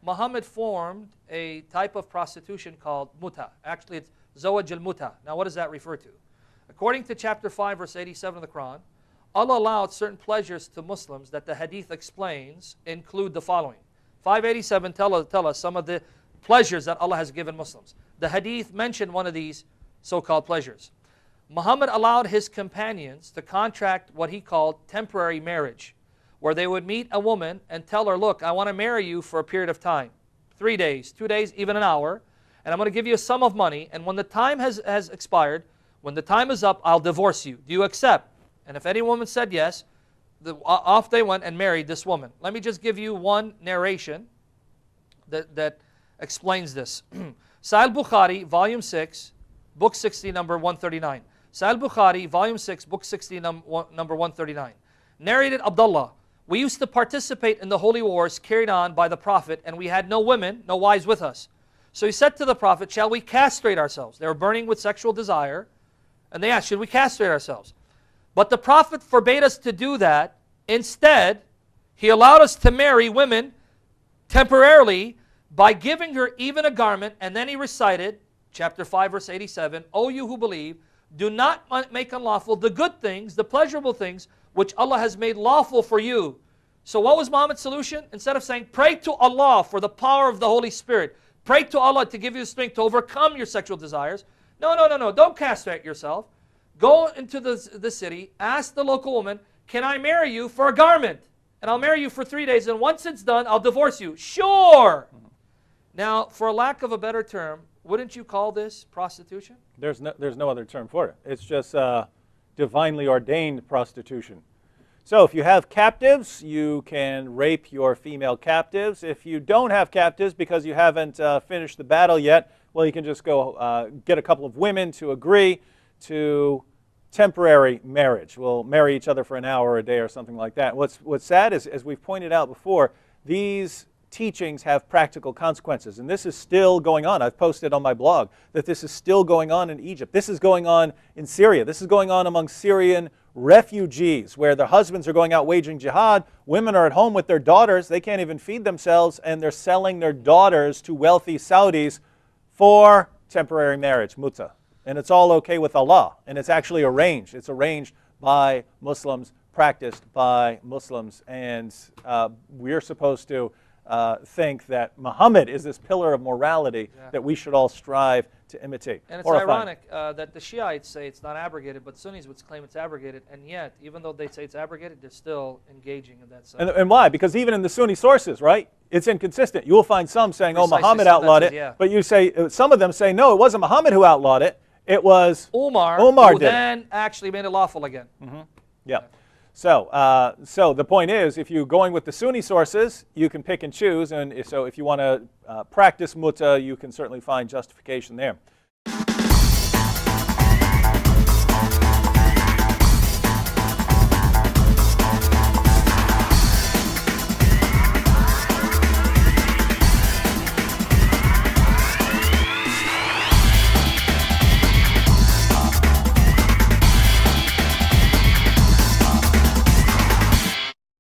Muhammad formed a type of prostitution called Mut'ah. Actually, it's Zawaj al-Mut'ah. Now, what does that refer to? According to chapter 5, verse 87 of the Quran, Allah allowed certain pleasures to Muslims that the hadith explains include the following. 587 tell us some of the pleasures that Allah has given Muslims. The hadith mentioned one of these so-called pleasures. Muhammad allowed his companions to contract what he called temporary marriage, where they would meet a woman and tell her, look, I want to marry you for a period of time, 3 days, 2 days, even an hour, and I'm going to give you a sum of money, and when the time has expired, when the time is up, I'll divorce you. Do you accept? And if any woman said yes, off they went and married this woman. Let me just give you one narration that explains this. Sahih Bukhari, volume 6, book 60, number 139. Sahih Bukhari, volume 6, book 60, number 139. Narrated Abdullah, we used to participate in the holy wars carried on by the Prophet, and we had no women, no wives with us. So he said to the Prophet, shall we castrate ourselves? They were burning with sexual desire, and they asked, should we castrate ourselves? But the Prophet forbade us to do that. Instead, he allowed us to marry women temporarily by giving her even a garment, and then he recited, chapter 5, verse 87, O you who believe, do not make unlawful the good things, the pleasurable things, which Allah has made lawful for you. So what was Muhammad's solution? Instead of saying, pray to Allah for the power of the Holy Spirit, pray to Allah to give you the strength to overcome your sexual desires. No, don't castrate yourself. Go into the city, ask the local woman, can I marry you for a garment? And I'll marry you for 3 days, and once it's done, I'll divorce you. Sure! Now, for lack of a better term, wouldn't you call this prostitution? There's no other term for it. It's just divinely ordained prostitution. So if you have captives, you can rape your female captives. If you don't have captives because you haven't finished the battle yet, well, you can just go get a couple of women to agree to temporary marriage. We'll marry each other for an hour or a day or something like that. What's sad is, as we've pointed out before, these teachings have practical consequences. And this is still going on. I've posted on my blog that this is still going on in Egypt. This is going on in Syria. This is going on among Syrian refugees, where their husbands are going out waging jihad. Women are at home with their daughters. They can't even feed themselves, and they're selling their daughters to wealthy Saudis for temporary marriage, Mut'ah. And it's all okay with Allah. And it's actually arranged. It's arranged by Muslims, practiced by Muslims. And we're supposed to think that Muhammad is this pillar of morality that we should all strive to imitate. And it's ironic that the Shiites say it's not abrogated, but Sunnis would claim it's abrogated, and yet, even though they say it's abrogated, they're still engaging in that subject. And why? Because even in the Sunni sources, right, it's inconsistent. You will find some saying, oh, Muhammad outlawed it, but you say, some of them say, no, it wasn't Muhammad who outlawed it, it was Umar who then actually made it lawful again. Yeah. So the point is, if you're going with the Sunni sources, you can pick and choose, and so if you want to practice Mut'ah, you can certainly find justification there.